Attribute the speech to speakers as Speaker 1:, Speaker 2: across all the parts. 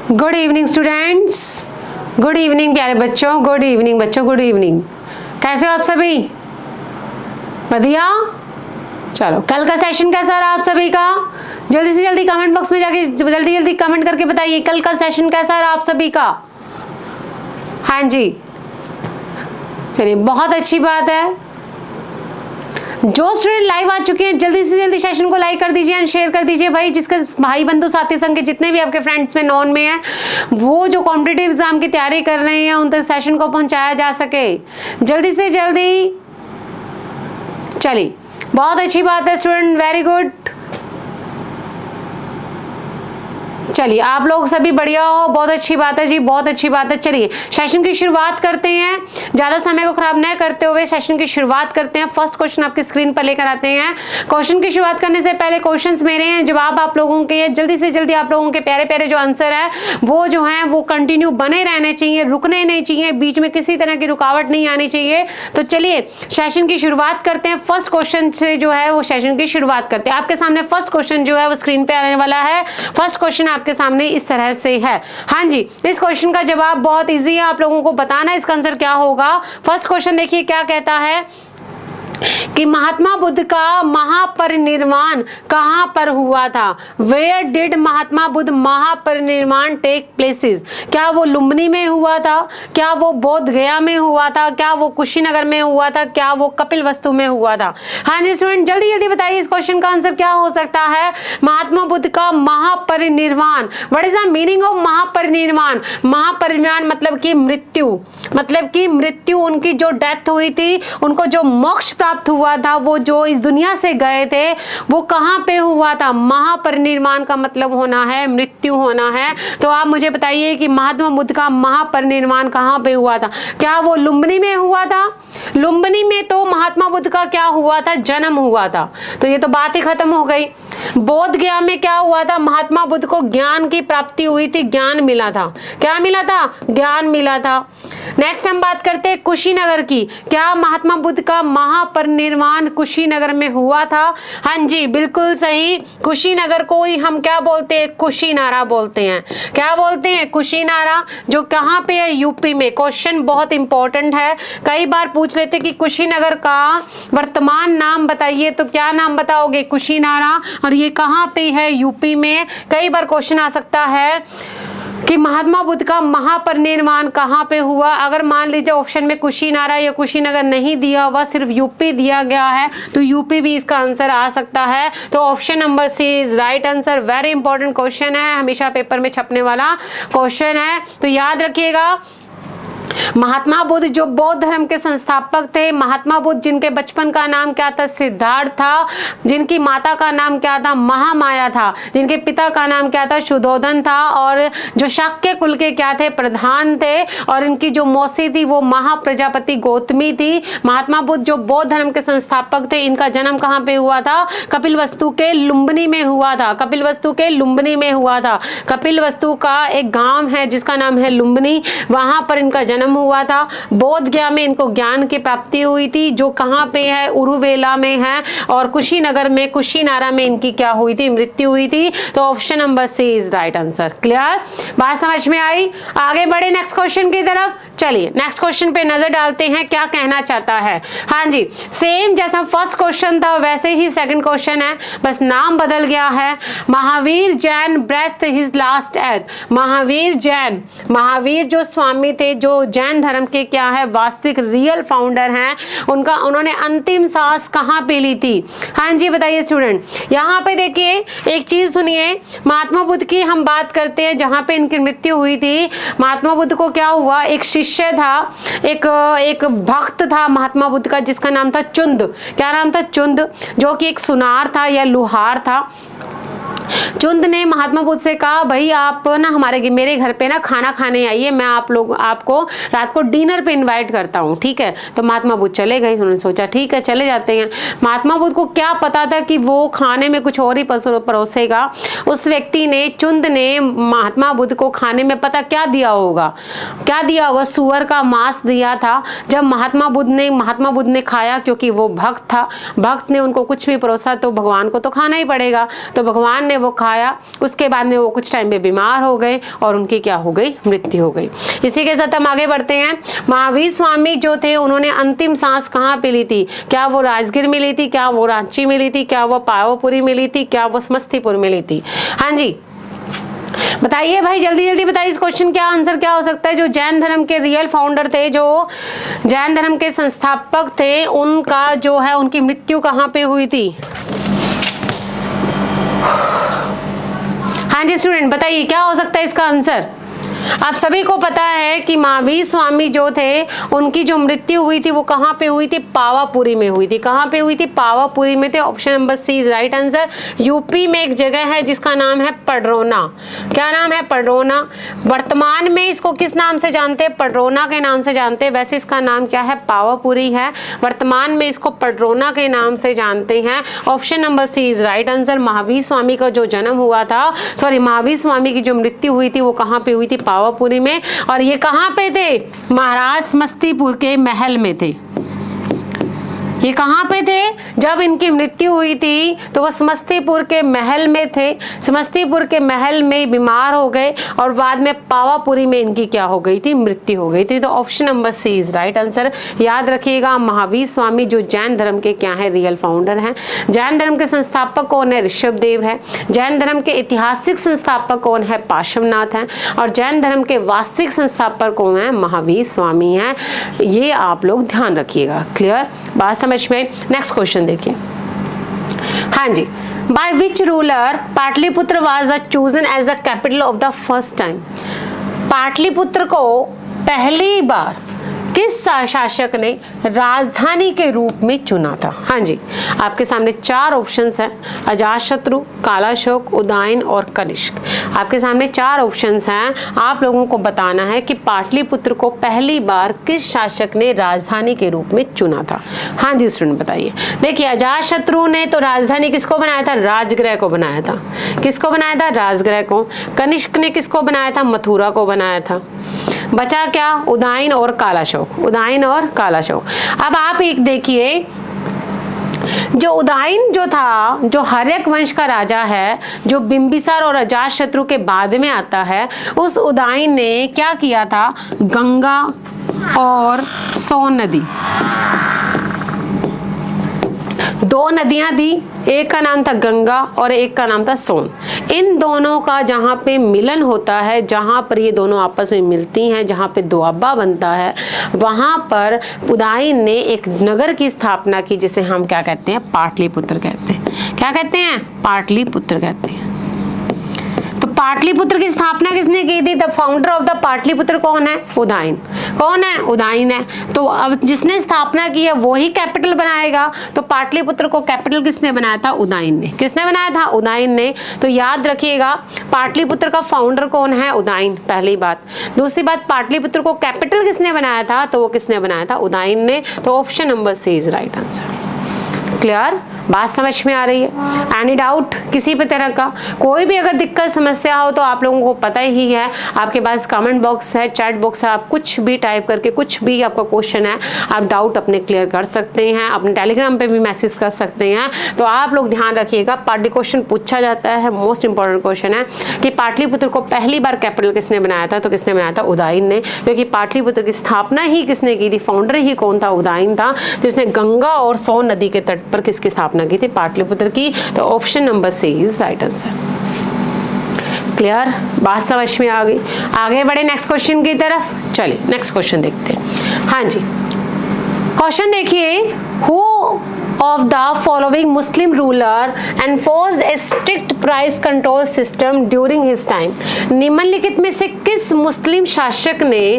Speaker 1: Good evening students, good evening प्यारे बच्चों, good evening बच्चों, गुड इवनिंग। कैसे हो आप सभी? बढ़िया। चलो, कल का सेशन कैसा रहा आप सभी का? जल्दी से जल्दी कमेंट बॉक्स में जाके जल्दी जल्दी कमेंट करके बताइए कल का सेशन कैसा रहा आप सभी का। हाँ जी, चलिए बहुत अच्छी बात है। जो स्टूडेंट लाइव आ चुके हैं जल्दी से जल्दी सेशन को लाइक कर दीजिए एंड शेयर कर दीजिए भाई, जिसके भाई बंधु साथी संग के जितने भी आपके फ्रेंड्स में नॉन में हैं, वो जो कॉम्पिटिटिव एग्जाम की तैयारी कर रहे हैं उन तक सेशन को पहुंचाया जा सके जल्दी से जल्दी। चलिए बहुत अच्छी बात है स्टूडेंट, वेरी गुड। चलिए आप लोग सभी बढ़िया हो, बहुत अच्छी बात है जी, बहुत अच्छी बात है। चलिए सेशन की शुरुआत करते हैं, ज्यादा समय को खराब न करते हुए सेशन की शुरुआत करते हैं। फर्स्ट क्वेश्चन आपकी स्क्रीन पर लेकर आते हैं। क्वेश्चन की शुरुआत करने से पहले क्वेश्चंस मेरे हैं, जवाब आप लोगों के हैं। जल्दी से जल्दी आप लोगों के प्यारे प्यारे जो आंसर है वो जो है वो कंटिन्यू बने रहने चाहिए, रुकने नहीं चाहिए, बीच में किसी तरह की रुकावट नहीं आनी चाहिए। तो चलिए सेशन की शुरुआत करते हैं। फर्स्ट क्वेश्चन से जो है वो सेशन की शुरुआत करते हैं। आपके सामने फर्स्ट क्वेश्चन जो है वो स्क्रीन पे आने वाला है। फर्स्ट क्वेश्चन आपके सामने इस तरह से है। हाँ जी, इस क्वेश्चन का जवाब बहुत इजी है, आप लोगों को बताना इसका आंसर क्या होगा। फर्स्ट क्वेश्चन देखिए क्या कहता है कि महात्मा बुद्ध का महापरिनिर्वाण कहां पर हुआ था। वेयर डिड महात्मा बुद्ध महापरिनिर्वाण टेक प्लेसेस। क्या वो लुम्बिनी में हुआ था, क्या वो बोध गया में हुआ था, क्या वो कुशीनगर में हुआ था, क्या वो कपिलवस्तु में हुआ था। हाँ जी स्टूडेंट जल्दी जल्दी बताइए इस क्वेश्चन का आंसर क्या हो सकता है। महात्मा बुद्ध का महापरिनिर्वाण, what is the meaning of Mahaparinirvana. महापरिनिर्वाण मतलब कि मृत्यु, मतलब कि मृत्यु, उनकी जो डेथ हुई थी, उनको जो मोक्ष प्राप्त हुआ था, वो जो इस दुनिया से गए थे वो कहां पे हुआ था। महापरिनिर्वाण का मतलब होना है मृत्यु होना है। तो आप मुझे बताइए कि महात्मा बुद्ध का महापरिनिर्वाण कहां पे हुआ था। क्या वो लुम्बिनी में हुआ था? लुम्बिनी में तो महात्मा बुद्ध का क्या हुआ था, जन्म हुआ था, तो ये तो बात ही खत्म हो गई। बोध गया में क्या हुआ था, महात्मा बुद्ध को ज्ञान की प्राप्ति हुई थी, ज्ञान मिला था। क्या मिला था? ज्ञान मिला था। नेक्स्ट हम बात करते हैं कुशीनगर की। क्या महात्मा बुद्ध का महापरिनिर्वाण कुशीनगर में हुआ था? हाँ जी बिल्कुल सही, कुशीनगर को ही हम क्या बोलते हैं, कुशीनारा बोलते हैं। क्या बोलते हैं? कुशीनारा, जो कहाँ पे है, यूपी में। क्वेश्चन बहुत इंपॉर्टेंट है, कई बार पूछ लेते कि कुशीनगर का वर्तमान नाम बताइए, तो क्या नाम बताओगे? कुशीनारा। और ये कहाँ पे है? यूपी में। कई बार क्वेश्चन आ सकता है कि महात्मा बुद्ध का महापरिनिर्वाण कहाँ पे हुआ। अगर मान लीजिए ऑप्शन में कुशीनारा या कुशीनगर नहीं दिया हुआ, सिर्फ यूपी दिया गया है, तो यूपी भी इसका आंसर आ सकता है। तो option number C is right answer. Very important question है, हमेशा पेपर में छपने वाला क्वेश्चन है, तो याद रखिएगा। महात्मा बुद्ध जो बौद्ध धर्म के संस्थापक थे, महात्मा बुद्ध जिनके बचपन का नाम क्या था, सिद्धार्थ था, जिनकी माता का नाम क्या था, महामाया था, जिनके पिता का नाम क्या था, शुद्धोधन था, और जो शाक्य कुल के क्या थे, प्रधान थे, और इनकी जो मौसी थी वो महाप्रजापति गौतमी थी। महात्मा बुद्ध जो बौद्ध धर्म के संस्थापक थे, इनका जन्म कहाँ पे हुआ था? कपिलवस्तु के लुम्बिनी में हुआ था। कपिलवस्तु के लुम्बिनी में हुआ था। कपिलवस्तु का एक गांव है जिसका नाम है लुम्बिनी, वहां पर इनका जन्म हुआ था। बोध गया में इनको ज्ञान की प्राप्ति हुई थी, जो कहां पे है, उरुवेला में है, और कुशीनगर में, कुशीनारा में इनकी क्या हुई थी, मृत्यु हुई थी। तो option number C is right answer. Clear, बात समझ में आई? आगे बढ़े नेक्स्ट क्वेश्चन की तरफ। चलिए नेक्स्ट क्वेश्चन पे नजर डालते हैं क्या कहना चाहता है। हाँ जी, सेम जैसा फर्स्ट क्वेश्चन था वैसे ही सेकंड क्वेश्चन है, बस नाम बदल गया है। Mahavir Jain breath his last at. Mahavir Jain, Mahavir जो स्वामी थे, जो जैन धर्म के क्या है, वास्तविक रियल फाउंडर हैं, उन्होंने अंतिम सांस कहाँ पे ली थी। हाँ जी बताइए स्टूडेंट। यहाँ पे देखिए एक चीज सुनिए, महात्मा बुद्ध की हम बात करते हैं जहाँ पे इनकी मृत्यु हुई थी। महात्मा बुद्ध को क्या हुआ, एक शिष्य था, एक भक्त था महात्मा बुद्ध का, जिसका नाम था चुंद। क्या नाम था? चुंद, जो कि एक सुनार था या लुहार था। चुंद ने महात्मा बुद्ध से कहा, भाई आप ना मेरे घर पे ना खाना खाने आइए, मैं आपको रात को डिनर पे इनवाइट करता हूँ, ठीक है। तो महात्मा बुद्ध चले गए, उन्होंने सोचा ठीक है चले जाते हैं। महात्मा बुद्ध को क्या पता था कि वो खाने में कुछ और ही परोसेगा। उस व्यक्ति ने, चुंद ने महात्मा बुद्ध को खाने में पता क्या दिया होगा, सुअर का मांस दिया था। जब महात्मा बुद्ध ने खाया, क्योंकि वो भक्त था, भक्त ने उनको कुछ भी परोसा तो भगवान को तो खाना ही पड़ेगा। तो भगवान ने ने वो खाया, उसके बाद में वो कुछ टाइम पे बीमार हो गए और उनकी क्या हो गई, मृत्यु हो गई। इसी के साथ हम आगे बढ़ते हैं। महावीर स्वामी जो थे उन्होंने अंतिम सांस कहाँ पे ली थी? क्या वो राजगीर में ली थी, क्या वो रांची में ली थी, क्या वो पावापुरी में ली थी, क्या वो समस्तीपुर में ली थी? हाँ जी बताइए भाई, जल्दी जल्दी बताइए इस क्वेश्चन का आंसर क्या हो सकता है। जो जैन धर्म के रियल फाउंडर थे, जो जैन धर्म के संस्थापक थे, उनका जो है उनकी मृत्यु कहाँ पे हुई थी? हाँ जी स्टूडेंट बताइए क्या हो सकता है इसका आंसर। आप सभी को पता है कि महावीर स्वामी जो थे उनकी जो मृत्यु हुई थी वो कहाँ पे हुई थी? पावापुरी में हुई थी। कहाँ पे हुई थी? पावापुरी में थे। Option number C is right answer. UP में एक जगह है जिसका नाम है पडरौना। क्या नाम है? पडरौना। वर्तमान में इसको किस नाम से जानते हैं? पडरौना के नाम से जानते हैं। वैसे इसका नाम क्या है? पावापुरी है। वर्तमान में इसको पडरौना के नाम से जानते हैं। Option number C is right answer. Mahavir Swami का जो जन्म हुआ था, सॉरी महावीर स्वामी की जो मृत्यु हुई थी वो कहाँ पे हुई थी? पावापुरी में। और ये कहाँ पे थे? महाराज समस्तीपुर के महल में थे। ये कहाँ पे थे जब इनकी मृत्यु हुई थी? तो वो समस्तीपुर के महल में थे। समस्तीपुर के महल में बीमार हो गए और बाद में पावापुरी में इनकी क्या हो गई थी? मृत्यु हो गई थी। तो option number C is right answer. याद रखिएगा महावीर स्वामी जो जैन धर्म के क्या है? रियल फाउंडर हैं। जैन धर्म के संस्थापक कौन है? ऋषभदेव है। जैन धर्म के ऐतिहासिक संस्थापक कौन है? पार्श्वनाथ हैं। और जैन धर्म के वास्तविक संस्थापक कौन है? महावीर स्वामी हैं। ये आप लोग ध्यान रखिएगा। क्लियर बात समझ में? नेक्स्ट क्वेश्चन देखिए। हाँ जी, by which ruler Pataliputra was chosen as the capital of the first time? Pataliputra को पहली बार किस शासक ने राजधानी के रूप में चुना था? हाँ जी, आपके सामने चार ऑप्शंस हैं, अजातशत्रु, कालाशोक, उदयन और कनिष्क। आपके सामने चार ऑप्शंस हैं, आप लोगों को बताना है कि पाटलिपुत्र को पहली बार किस शासक ने राजधानी के रूप में चुना था। हाँ जी स्टूडेंट बताइए। देखिए अजातशत्रु ने तो राजधानी किसको बनाया था? राजगृह को बनाया था। किसको बनाया था? राजगृह को। कनिष्क ने किसको बनाया था? मथुरा को बनाया था। बचा क्या? उदयन और कालाशोक। उदयन और कालाशोक। अब आप एक देखिए, जो उदयन जो था, जो हर्यक वंश का राजा है, जो बिंबिसार और अजातशत्रु के बाद में आता है, उस उदयन ने क्या किया था? गंगा और सोन नदी, दो नदियां दी। एक का नाम था गंगा और एक का नाम था सोन। इन दोनों का जहाँ पे मिलन होता है, जहाँ पर ये दोनों आपस में मिलती हैं, जहाँ पे दोआबा बनता है, वहाँ पर उदयन ने एक नगर की स्थापना की जिसे हम क्या कहते हैं? पाटलिपुत्र कहते हैं। क्या कहते हैं? पाटलिपुत्र कहते हैं। तो पाटलिपुत्र की स्थापना किसने की थी? The founder of the Pataliputra कौन है? उदयन। कौन है? उदयन है। तो अब जिसने स्थापना की है वो ही कैपिटल बनाएगा। तो पाटलिपुत्र को कैपिटल किसने बनाया था? उदयन ने। किसने बनाया था? उदयन ने। तो याद रखिएगा पाटलिपुत्र का फाउंडर कौन है? उदयन, पहली बात। दूसरी बात, पाटलिपुत्र को कैपिटल किसने बनाया था? तो वो किसने बनाया था? उदयन ने। तो option number C is right answer. Clear बात समझ में आ रही है? एनी डाउट किसी भी तरह का? कोई भी अगर दिक्कत समस्या हो तो आप लोगों को पता ही है, आपके पास कमेंट बॉक्स है, चैट बॉक्स है, आप कुछ भी टाइप करके कुछ भी आपका क्वेश्चन है आप डाउट अपने क्लियर कर सकते हैं। अपने टेलीग्राम पे भी मैसेज कर सकते हैं। तो आप लोग ध्यान रखिएगा, पार्टी क्वेश्चन पूछा जाता है, मोस्ट इंपॉर्टेंट क्वेश्चन है कि पाटलिपुत्र को पहली बार कैपिटल किसने बनाया था? तो किसने बनाया था? उदयन ने। क्योंकि पाटलिपुत्र की स्थापना ही किसने की थी? फाउंडर ही कौन था? उदयन था, जिसने गंगा और सोन नदी के तट पर किसकी स्थापना की थी? पाटलिपुत्र की। तो option number C is right answer. Clear बात समझ में आ गई? आगे बढ़े नेक्स्ट क्वेश्चन की तरफ। चलिए नेक्स्ट क्वेश्चन देखते हैं। हाँ जी, क्वेश्चन देखिए, who of the following Muslim ruler enforced a strict price control system during his time? निम्नलिखित में से किस मुस्लिम शासक ने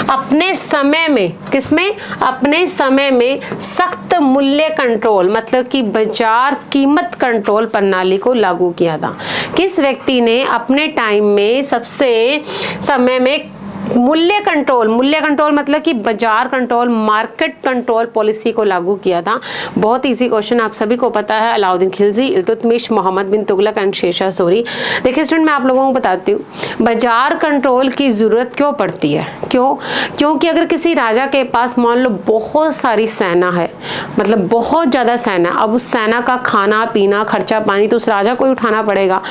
Speaker 1: अपने समय में, किसमें? अपने समय में सख्त मूल्य कंट्रोल मतलब कि बाजार कीमत कंट्रोल प्रणाली को लागू किया था? किस व्यक्ति ने अपने टाइम में सबसे समय में मूल्य कंट्रोल मतलब कि बाजार कंट्रोल, मार्केट कंट्रोल पॉलिसी को लागू किया था। बहुत इजी क्वेश्चन, आप सभी को पता है। अलाउद्दीन खिलजी, इल्तुतमिश, मोहम्मद बिन तुगलक एंड शेरशाह सूरी। देखिए स्टूडेंट, मैं आप लोगों को बताती हूँ बाजार कंट्रोल की जरूरत क्यों पड़ती है। क्योंकि अगर किसी राजा के पास मान लो बहुत सारी सेना है, मतलब बहुत ज्यादा सेना, अब उस सेना का खाना पीना खर्चा पानी तो उस राजा को ही उठाना पड़ेगा।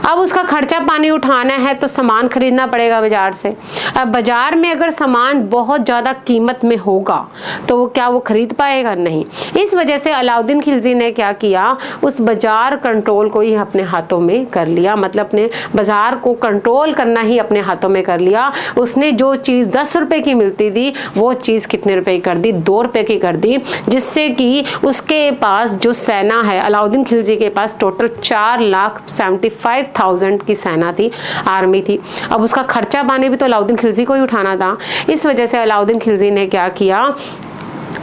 Speaker 1: अब उसका खर्चा पानी उठाना है तो सामान खरीदना पड़ेगा बाजार से। अब बाजार में अगर सामान बहुत ज्यादा कीमत में होगा तो क्या वो खरीद पाएगा? नहीं। इस वजह से अलाउद्दीन खिलजी ने क्या किया, उस बाजार कंट्रोल को ही अपने हाथों में कर लिया, मतलब अपने बाजार को कंट्रोल करना ही अपने हाथों में कर लिया। उसने जो चीज 10 रुपए की मिलती थी वो चीज कितने रुपए की कर दी? 2 रुपए की कर दी, जिससे कि उसके पास जो सेना है, अलाउद्दीन खिलजी के पास टोटल 4,75,000 की सेना थी, आर्मी थी। अब उसका खर्चा पानी भी तो अलाउद्दीन खिलजी को ही उठाना था। इस वजह से अलाउद्दीन खिलजी ने क्या किया,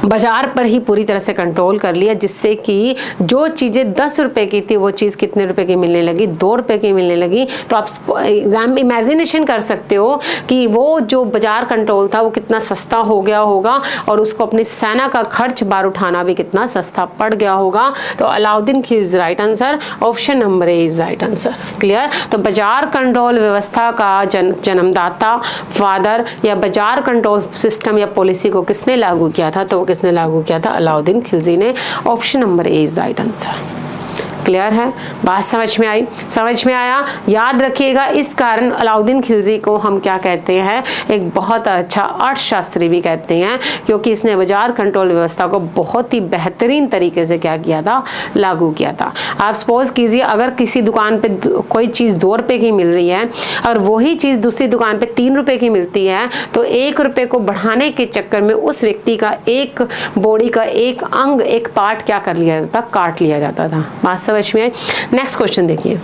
Speaker 1: बाजार पर ही पूरी तरह से कंट्रोल कर लिया, जिससे कि जो चीजें 10 रुपए की थी वो चीज कितने रुपए की मिलने लगी? 2 रुपए की मिलने लगी। तो आप इमेजिनेशन कर सकते हो कि वो जो बाजार कंट्रोल था वो कितना सस्ता हो गया होगा, और उसको अपनी सेना का खर्च बार उठाना भी कितना सस्ता पड़ गया होगा। तो Alauddin Khilji right answer, option number A is right answer. Clear? तो बाजार कंट्रोल व्यवस्था का जन्मदाता, फादर या बाजार कंट्रोल सिस्टम या पॉलिसी को किसने लागू किया था? तो किसने लागू किया था? अलाउद्दीन खिलजी ने। Option number A is right answer. Clear है? बात समझ में आई? समझ में आया? याद रखिएगा, इस कारण अलाउद्दीन खिलजी को हम क्या कहते हैं, एक बहुत अच्छा अर्थशास्त्री भी कहते हैं, क्योंकि इसने बाजार कंट्रोल व्यवस्था को बहुत ही बेहतरीन तरीके से क्या किया था, लागू किया था। आप सपोज कीजिए अगर किसी दुकान पे कोई चीज 2 रुपए की मिल रही है और वही चीज दूसरी दुकान पे 3 रुपए की मिलती है, तो 1 रुपए को बढ़ाने के चक्कर में उस व्यक्ति का एक बॉडी का एक अंग, एक पार्ट क्या कर लिया जाता, काट लिया जाता था। बात समझ में आई? नेक्स्ट क्वेश्चन देखिए।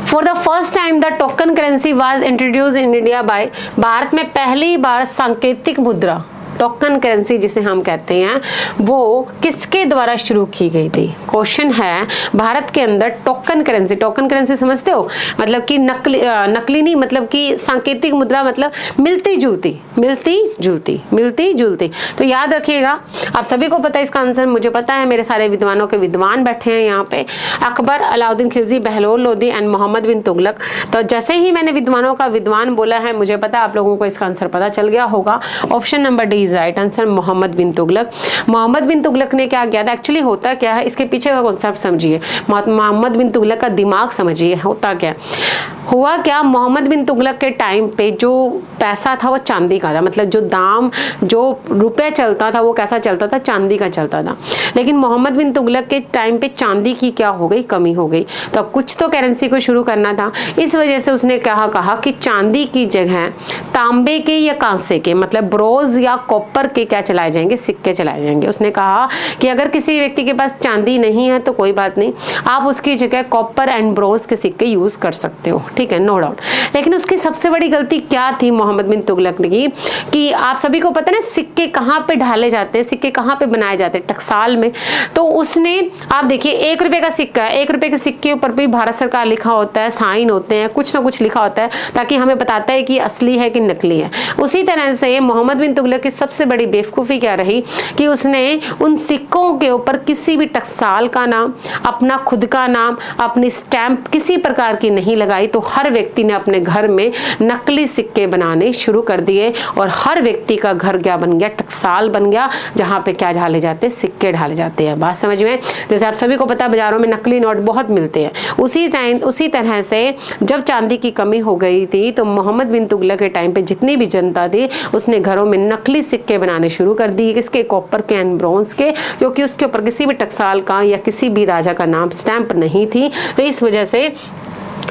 Speaker 1: For the first time the token currency was introduced in India by, Bharat में पहली बार सांकेतिक मुद्रा टोकन करेंसी जिसे हम कहते हैं वो किसके द्वारा शुरू की गई थी? क्वेश्चन है, भारत के अंदर टोकन करेंसी समझते हो, मतलब कि नकली नहीं, मतलब कि सांकेतिक मुद्रा मतलब मिलती जुलती। तो याद रखिएगा, आप सभी को पता है इसका आंसर, मुझे पता है, मेरे सारे विद्वानों के विद्वान बैठे हैं यहाँ पे। अकबर, अलाउद्दीन खिलजी, बहलोल लोदी एंड मोहम्मद बिन तुगलक। तो जैसे ही मैंने विद्वानों का विद्वान बोला है, मुझे पता आप लोगों को इसका आंसर पता चल गया होगा। Option number D right answer, Mohammad bin Tughlaq. Mohammad bin Tughlaq ने क्या किया था? एक्चुअली होता क्या है, इसके पीछे का कॉन्सेप्ट समझिए, मोहम्मद बिन तुगलक का दिमाग समझिए, होता क्या हुआ क्या, मोहम्मद बिन तुगलक के टाइम पे जो पैसा था वो चांदी का था, मतलब जो दाम, जो रुपए चलता था वो कैसा चलता था, चांदी का चलता था। लेकिन मोहम्मद बिन तुगलक के टाइम पे चांदी की क्या हो गई, कमी हो गई। तो कुछ तो करेंसी को शुरू करना था, इस वजह से उसने कहा कि चांदी की जगह तांबे के या कांसे के, मतलब ब्रोंज या कॉपर के क्या चलाए जाएंगे, सिक्के चलाए जाएंगे। उसने कहा कि अगर किसी व्यक्ति के पास चांदी नहीं है तो कोई बात नहीं, आप उसकी जगह कॉपर एंड ब्रोंज के सिक्के यूज कर सकते हो, ठीक है, नो डाउट। लेकिन उसकी सबसे बड़ी गलती क्या थी मोहम्मद बिन तुगलक ने की, कि आप सभी को पता है ना सिक्के कहाँ पे ढाले जाते हैं, सिक्के कहाँ पे बनाए जाते हैं, टकसाल में। तो उसने, आप देखिए 1 रुपए का सिक्का है, 1 रुपए के सिक्के ऊपर भी भारत सरकार लिखा होता है, साइन होते हैं, कुछ ना कुछ लिखा होता है, ताकि हमें बताता है कि असली है कि नकली है। उसी तरह से मोहम्मद बिन तुगलक की सबसे बड़ी बेवकूफ़ी क्या रही कि उसने उन सिक्कों के ऊपर किसी भी टकसाल का नाम, अपना खुद का नाम, अपनी स्टैंप किसी प्रकार की नहीं लगाई। तो हर व्यक्ति ने अपने घर में नकली सिक्के बनाने शुरू कर दिए और हर व्यक्ति का घर क्या बन गया, टकसाल बन गया, जहाँ पे क्या ढाले जाते हैं, सिक्के ढाले जाते हैं। बात समझ में? जैसे आप सभी को पता है बाजारों में नकली नोट बहुत मिलते हैं। उसी तरह से जब चांदी की कमी हो गई थी तो मोहम्मद बिन तुगलक के टाइम पे जितनी भी जनता थी उसने घरों में नकली सिक्के बनाने शुरू कर दिए, किसके, कॉपर के एंड ब्रोंज के, क्योंकि उसके ऊपर किसी भी टकसाल का या किसी भी राजा का नाम, स्टैंप नहीं थी। तो इस वजह से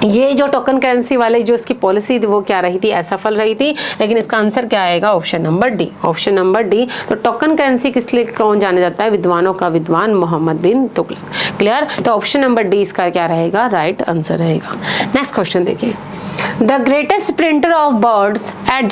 Speaker 1: ये जो टोकन करेंसी वाले जो इसकी पॉलिसी थी वो क्या रही थी, असफल रही थी। लेकिन इसका आंसर क्या आएगा, option number D, option number D. तो टोकन करेंसी किस लिए कौन जाने जाता है, विद्वानों का विद्वान मोहम्मद बिन तुगलक। क्लियर? तो ऑप्शन नंबर डी इसका क्या रहेगा, राइट आंसर रहेगा। नेक्स्ट क्वेश्चन देखिए, the greatest painter of birds at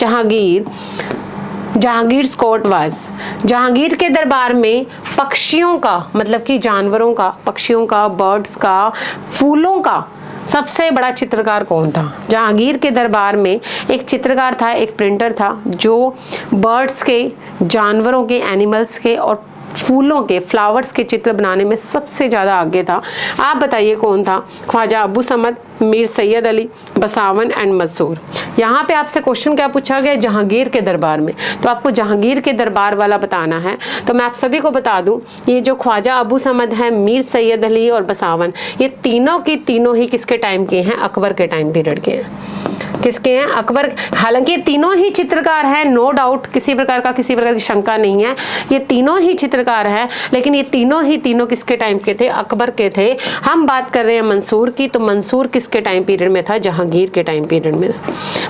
Speaker 1: Jahangir court was, Jahangir के दरबार में पक्षियों का, मतलब कि जानवरों का, पक्षियों का, बर्ड्स का, फूलों का सबसे बड़ा चित्रकार कौन था? जहांगीर के दरबार में एक चित्रकार था, एक प्रिंटर था, जो बर्ड्स के, जानवरों के, एनिमल्स के और फूलों के, फ्लावर्स के चित्र बनाने में सबसे ज़्यादा आगे था। आप बताइए कौन था? ख्वाजा अबू समद, मीर सैयद अली, बसावन एंड मंसूर। यहाँ पे आपसे क्वेश्चन क्या पूछा गया? जहांगीर के दरबार में, तो आपको जहांगीर के दरबार वाला बताना है। तो मैं आप सभी को बता दूं, ये जो ख्वाजा अबू समद है, मीर सैयद अली और बसावन, ये तीनों की तीनों ही किसके टाइम के हैं? अकबर के टाइम पीरियड के हैं। किसके हैं? अकबर। हालांकि ये तीनों ही चित्रकार हैं, नो डाउट, किसी प्रकार की शंका नहीं है, ये तीनों ही चित्रकार हैं, लेकिन ये तीनों किसके टाइम के थे? अकबर के थे। हम बात कर रहे हैं मंसूर की, तो मंसूर किसके टाइम पीरियड में था? जहांगीर के टाइम पीरियड में।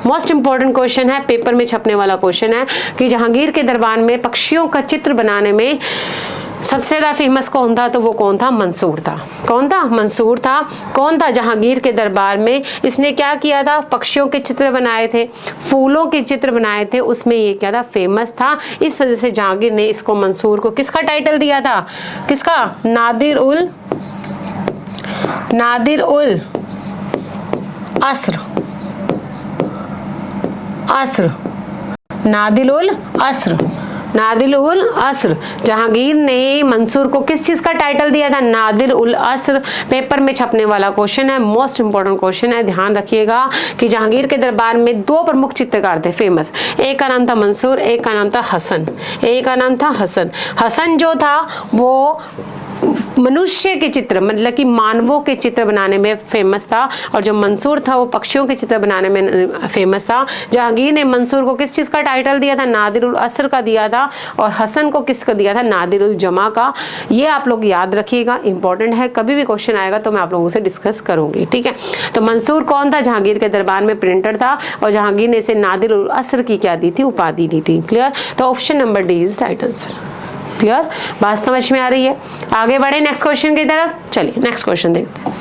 Speaker 1: मोस्ट इंपॉर्टेंट क्वेश्चन है, पेपर में छपने वाला क्वेश्चन है कि जहांगीर के दरबार में पक्षियों का चित्र बनाने में सबसे ज़्यादा फेमस कौन था? तो वो कौन था? मंसूर था। कौन था? मंसूर था। कौन था जहांगीर के दरबार में? इसने क्या किया था? पक्षियों के चित्र बनाए थे, फूलों के चित्र बनाए थे, उसमें ये क्या था? फेमस था। इस वजह से जहांगीर ने इसको, मंसूर को, किसका टाइटल दिया था? किसका? नादिर उल अस्र। नादिर उल अस्र। जहांगीर ने मंसूर को किस चीज का टाइटल दिया था? नादिर उल अस्र। पेपर में छपने वाला क्वेश्चन है, मोस्ट इंपॉर्टेंट क्वेश्चन है, ध्यान रखिएगा कि जहांगीर के दरबार में दो प्रमुख चित्रकार थे फेमस, एक का नाम था मंसूर, एक का नाम था हसन। हसन जो था वो मनुष्य के चित्र, मतलब कि मानवों के चित्र बनाने में फेमस था, और जो मंसूर था वो पक्षियों के चित्र बनाने में फेमस था। जहांगीर ने मंसूर को किस चीज का टाइटल दिया था? नादिर उल अस्र का दिया था, और हसन को किसका दिया था? नादिर उल जमा का। ये आप लोग याद रखिएगा, इंपॉर्टेंट है, कभी भी क्वेश्चन आएगा तो मैं आप लोगों से डिस्कस करूंगी, ठीक है। तो मंसूर कौन था? जहांगीर के दरबार में प्रिंटर था, और जहांगीर ने इसे नादिर उल अस्र की क्या दी थी? उपाधि दी थी। क्लियर? तो option number D is right answer. Clear? बात समझ में आ रही है? आगे बढ़े नेक्स्ट क्वेश्चन की तरफ। चलिए नेक्स्ट क्वेश्चन देखते हैं।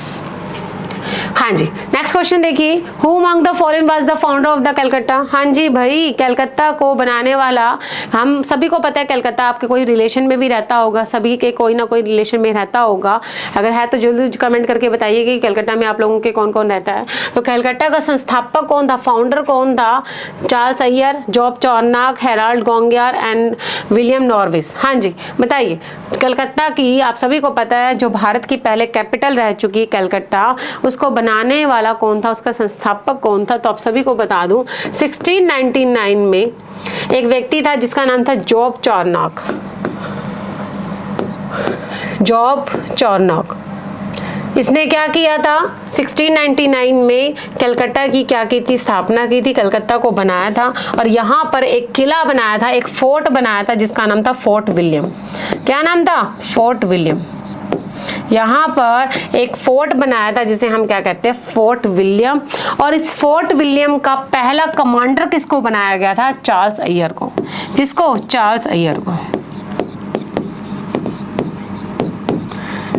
Speaker 1: हाँ जी, नेक्स्ट क्वेश्चन देखिए, who among the following was the founder of the Calcutta? हाँ जी भाई, कलकत्ता को बनाने वाला, हम सभी को पता है कलकत्ता आपके कोई रिलेशन में भी रहता होगा, सभी के कोई ना कोई रिलेशन में रहता होगा। अगर है तो जल्दी कमेंट करके बताइए कि कलकत्ता में आप लोगों के कौन कौन रहता है। तो कलकत्ता का संस्थापक कौन था? फाउंडर कौन था? Charles Eyre, Job Charnock, Harold Gongier and William Norris. हाँ जी बताइए, कलकत्ता की आप सभी को पता है जो भारत की पहले कैपिटल रह चुकी है कलकत्ता, उसको बनाने वाला कौन था? उसका संस्थापक कौन था? तो आप सभी को बता दूं 1699 में एक व्यक्ति था जिसका नाम था जॉब चॉर्नॉक। इसने क्या किया था? 1699 में कलकत्ता की क्या की थी? स्थापना की थी, कलकत्ता को बनाया था, और यहाँ पर एक किला बनाया था, एक फोर्ट बनाया था जिसका नाम था फोर्ट विलियम। क्या नाम था? Fort William. यहाँ पर एक फोर्ट बनाया था जिसे हम क्या कहते हैं? Fort William. और इस फोर्ट विलियम का पहला कमांडर किसको बनाया गया था? चार्ल्स अय्यर को। किसको? चार्ल्स अय्यर को।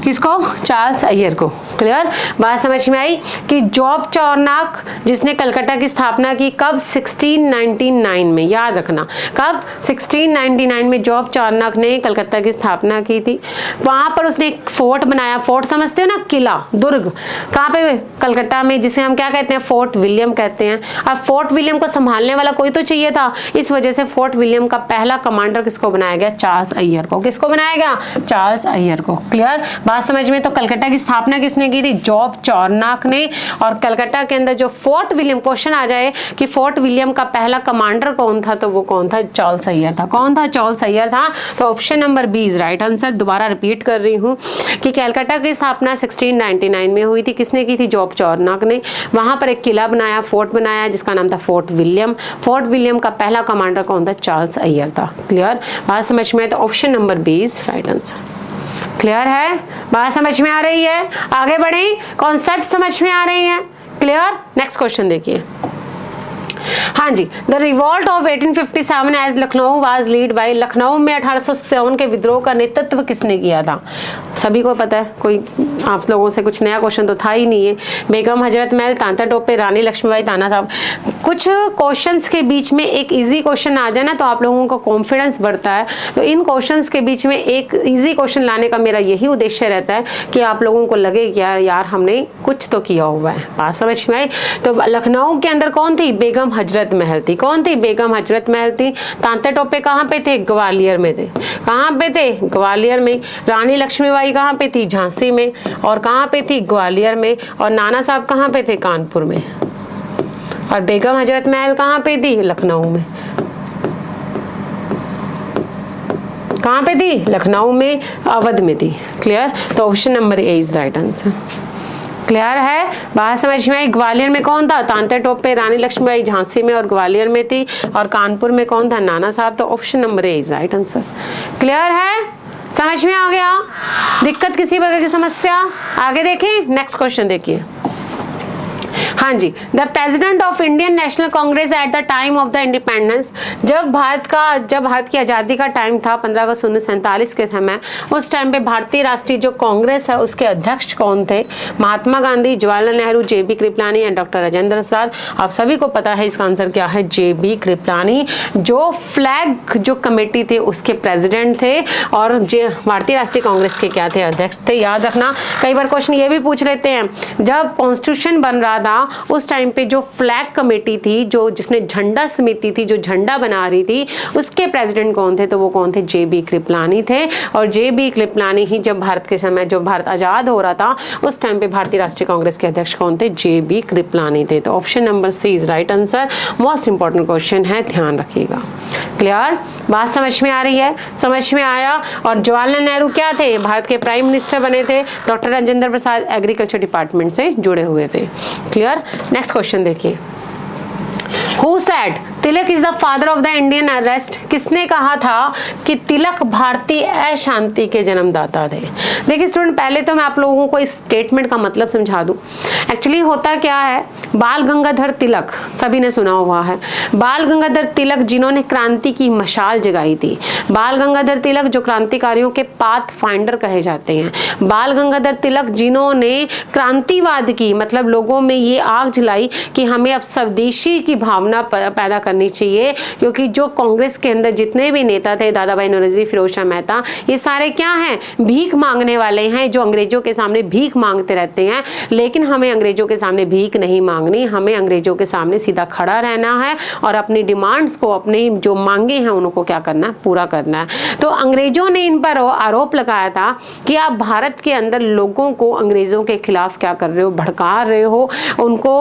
Speaker 1: किसको? चार्ल्स अय्यर को। क्लियर? बात समझ में आई कि जॉब चॉर्नॉक जिसने कलकत्ता की स्थापना की कब? 1699 में। याद रखना कब? 1699 में जॉब चॉर्नॉक ने कलकत्ता की स्थापना की थी। वहां पर उसने एक फोर्ट बनाया। फोर्ट समझते हो ना? किला, दुर्ग। कहाँ पे? कलकत्ता में, जिसे हम क्या कहते हैं? फोर्ट विलियम कहते हैं। अब फोर्ट विलियम को संभालने वाला कोई तो चाहिए था, इस वजह से फोर्ट विलियम का पहला कमांडर किसको बनाया गया? चार्ल्स अय्यर को। किसको बनाया गया? चार्ल्स अय्यर को। क्लियर? बात समझ में? तो कलकत्ता की स्थापना किसने की थी? जॉब चॉर्नॉक ने। और कलकत्ता के अंदर जो फोर्ट विलियम, क्वेश्चन आ जाए कि फोर्ट विलियम का पहला कमांडर कौन था, तो वो कौन था? चार्ल्स अय्यर था। कौन था? चार्ल्स अय्यर था। तो option number B is right answer. दोबारा रिपीट कर रही हूं कि कलकत्ता की स्थापना 1699 में हुई थी। किसने की थी? जॉब चॉर्नॉक ने। वहां पर एक किला बनाया, फोर्ट बनाया जिसका नाम था फोर्ट विलियम। फोर्ट विलियम का पहला कमांडर कौन था? चार्ल्स अय्यर था। क्लियर? बात समझ में? तो option number B is right answer. Clear है? बात समझ में आ रही है? आगे बढ़े, कॉन्सेप्ट समझ में आ रही है? क्लियर? नेक्स्ट क्वेश्चन देखिए। हाँ जी, the revolt of 1857 as Lucknow was led by, Lucknow में 1857 के विद्रोह का नेतृत्व किसने किया था? सभी को पता है, कोई आप लोगों से कुछ नया क्वेश्चन तो था ही नहीं है। बेगम हजरत महल, तांता टोपे, रानी लक्ष्मीबाई, ताना साहब। कुछ क्वेश्चंस के बीच में एक इजी क्वेश्चन आ जाए ना तो आप लोगों का कॉन्फिडेंस बढ़ता है। तो इन क्वेश्चंस के बीच में एक इजी क्वेश्चन लाने का मेरा यही उद्देश्य रहता है कि आप लोगों को लगे कि यार हमने कुछ तो किया हुआ है। बात समझ में आई? तो लखनऊ के अंदर कौन थी? बेगम हजरत महल थी। कौन थी? बेगम हजरत महल थी। तांता टोपे कहाँ पे थे? ग्वालियर में थे। कहाँ पे थे? ग्वालियर में। रानी लक्ष्मीबाई कहाँ पे थी? झांसी में। और कहाँ पे थी? ग्वालियर में। और नाना साहब कहाँ पे थे? कानपुर में। और बेगम हजरत महल कहाँ पे थी? लखनऊ में। कहाँ पे थी? लखनऊ में, अवध में थी। क्लियर? तो option number A is right answer. Clear है? बात समझ में आई? ग्वालियर में कौन था? तांता टोपे, रानी लक्ष्मीबाई झांसी में और ग्वालियर में थी। और कानपुर में कौन था? नाना साहब। तो option number A is right answer. Clear है? समझ में आ गया? दिक्कत किसी प्रकार की समस्या? आगे देखें, नेक्स्ट क्वेश्चन देखिए। हाँ जी, the president of Indian National Congress at the time of the independence, जब भारत की आज़ादी का टाइम था 15 अगस्त 1947 के समय, उस टाइम पे भारतीय राष्ट्रीय जो कांग्रेस है उसके अध्यक्ष कौन थे? Mahatma Gandhi, Jawaharlal Nehru, J B. Kripalani and doctor Rajendra Prasad. आप सभी को पता है इसका आंसर क्या है? जे.बी. कृपलानी, जो फ्लैग जो कमेटी थे उसके प्रेसिडेंट थे और भारतीय राष्ट्रीय कांग्रेस के क्या थे? अध्यक्ष थे। याद रखना, कई बार क्वेश्चन ये भी पूछ लेते हैं, जब कॉन्स्टिट्यूशन बन रहा था उस टाइम पे जो फ्लैग कमेटी थी, जो जिसने झंडा समिति थी, जो झंडा बना रही थी, उसके प्रेसिडेंट कौन थे? तो वो कौन थे? जे.बी. कृपलानी थे। और जे.बी. कृपलानी ही जब भारत के समय, जब भारत आजाद हो रहा था उस टाइम पे भारतीय राष्ट्रीय कांग्रेस के अध्यक्ष कौन थे? जे.बी. कृपलानी थे। तो option number C is right answer. Most important question है, ध्यान रखिएगा। क्लियर? बात समझ में आ रही है? समझ में आया? और जवाहरलाल नेहरू क्या थे? भारत के प्राइम मिनिस्टर बने थे। डॉक्टर राजेंद्र प्रसाद एग्रीकल्चर डिपार्टमेंट से जुड़े हुए थे। क्लियर? नेक्स्ट क्वेश्चन देखिए। Who said Tilak is the father of the Indian arrest? किसने कहा था कि तिलक भारतीय अशांति के जन्मदाता थे? देखिए स्टूडेंट, पहले तो मैं आप लोगों को इस स्टेटमेंट का मतलब समझा दूं। एक्चुअली होता क्या है, बाल गंगाधर तिलक सभी ने सुना हुआ है। बाल गंगाधर तिलक जिन्होंने क्रांति की मशाल जगाई थी, बाल गंगाधर तिलक जो क्रांतिकारियों के पाथ फाइंडर कहे जाते हैं, बाल गंगाधर तिलक जिन्होंने क्रांतिवाद की, मतलब लोगों में ये आग जलाई कि हमें अब स्वदेशी की भावना पैदा करनी चाहिए, क्योंकि जो कांग्रेस के अंदर जितने भी नेता थे, दादा भाई नौरोजी, फिरोज शाह मेहता, ये सारे क्या हैं? भीख मांगने वाले हैं, जो अंग्रेजों के सामने भीख मांगते रहते हैं। लेकिन हमें अंग्रेजों के सामने भीख नहीं मांगनी, हमें अंग्रेजों के सामने सीधा खड़ा रहना है और अपनी डिमांड्स को, अपनी जो मांगे हैं उनको क्या करना है? पूरा करना है। तो अंग्रेजों ने इन पर आरोप लगाया था कि आप भारत के अंदर लोगों को अंग्रेजों के खिलाफ क्या कर रहे हो? भड़का रहे हो, उनको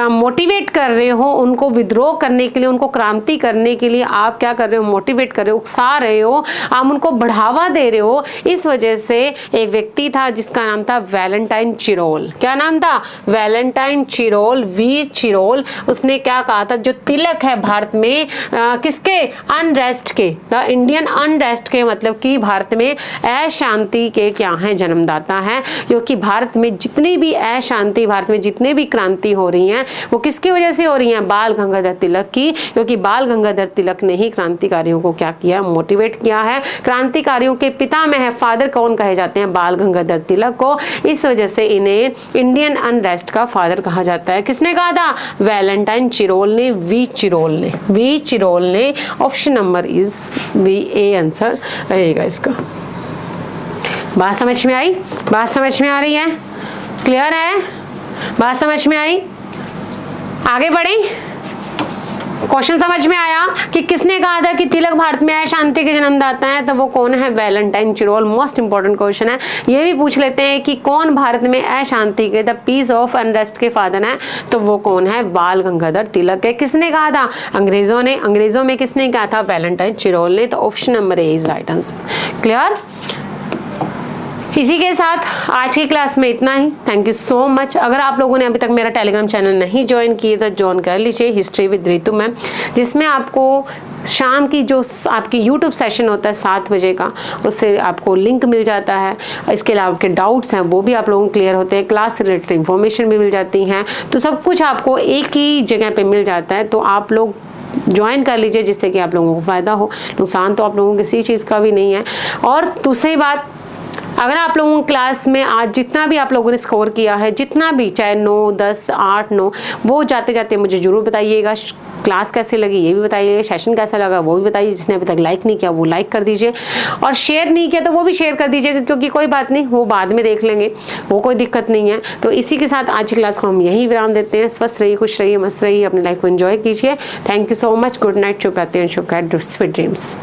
Speaker 1: मोटिवेट कर रहे हो, उनको विद्रोह करने के लिए, उनको क्रांति करने के लिए आप क्या कर रहे हो? मोटिवेट कर रहे हो, उकसा रहे हो, आप उनको बढ़ावा दे रहे हो। इस वजह से एक व्यक्ति था जिसका नाम था वैलेंटाइन चिरोल। क्या नाम था? वैलेंटाइन चिरोल, वीर चिरोल। उसने क्या कहा था? जो तिलक है भारत में किसके? अनरेस्ट के, द इंडियन अनरेस्ट के, मतलब कि भारत में अशांति के क्या है? जन्मदाता है। क्योंकि भारत में जितनी भी अशांति, भारत में जितने भी क्रांति हो रही हैं वो किसकी वजह से हो रही हैं? बाल गंगाधर तिलक की। क्योंकि बाल गंगाधर तिलक ने ही क्रांतिकारियों को क्या किया? मोटिवेट किया है। क्रांतिकारियों के पितामह है, फादर कौन कहे जाते हैं? बाल गंगाधर तिलक को। इस वजह से इन्हें इंडियन अनरेस्ट का फादर कहा जाता है। किसने कहा था? वैलेंटाइन चिरोल ने, वी चिरोल ने, वी चिरोल ने। Option number is V, A answer रहेगा इसका। बात समझ में आई? बात समझ में आ रही है? क्लियर है? बात समझ में आई? आगे बढ़े। क्वेश्चन समझ में आया कि किसने कहा था कि तिलक भारत में अशांति के जन्मदाता है? तो वो कौन है? Valentine Chirol. Most important question है। ये भी पूछ लेते हैं कि कौन भारत में अशांति के, द पीस ऑफ अनरेस्ट के फादर है? तो वो कौन है? बाल गंगाधर तिलक है। किसने कहा था? अंग्रेजों ने। अंग्रेजों में किसने कहा था? वैलेंटाइन चिरोल ने। तो option number A is right answer. Clear? इसी के साथ आज की क्लास में इतना ही। Thank you so much. अगर आप लोगों ने अभी तक मेरा टेलीग्राम चैनल नहीं ज्वाइन किए तो ज्वाइन कर लीजिए, हिस्ट्री विद रितु मैम, जिसमें आपको शाम की जो आपकी यूट्यूब सेशन होता है 7 बजे का, उससे आपको लिंक मिल जाता है। इसके अलावा आपके डाउट्स हैं वो भी आप लोगों को क्लियर होते हैं, क्लास से रिलेटेड इन्फॉर्मेशन भी मिल जाती हैं, तो सब कुछ आपको एक ही जगह पे मिल जाता है। तो आप लोग ज्वाइन कर लीजिए जिससे कि आप लोगों को फ़ायदा हो, नुकसान तो आप लोगों को किसी चीज़ का भी नहीं है। और दूसरी बात, अगर आप लोगों को क्लास में आज जितना भी आप लोगों ने स्कोर किया है, जितना भी, चाहे 9, 10, 8, 9, वो जाते जाते मुझे ज़रूर बताइएगा। क्लास कैसे लगी ये भी बताइए, सेशन कैसा लगा वो भी बताइए। जिसने अभी तक लाइक नहीं किया वो लाइक कर दीजिए, और शेयर नहीं किया तो वो भी शेयर कर दीजिएगा, क्योंकि कोई बात नहीं, वो बाद में देख लेंगे, वो कोई दिक्कत नहीं है। तो इसी के साथ आज की क्लास को हम यही विराम देते हैं। स्वस्थ रहिए, खुश रहिए, मस्त रहिए, अपनी लाइफ को एंजॉय कीजिए। Thank you so much. Good night, शुभ रात्रि, शुभ स्वीट ड्रीम्स।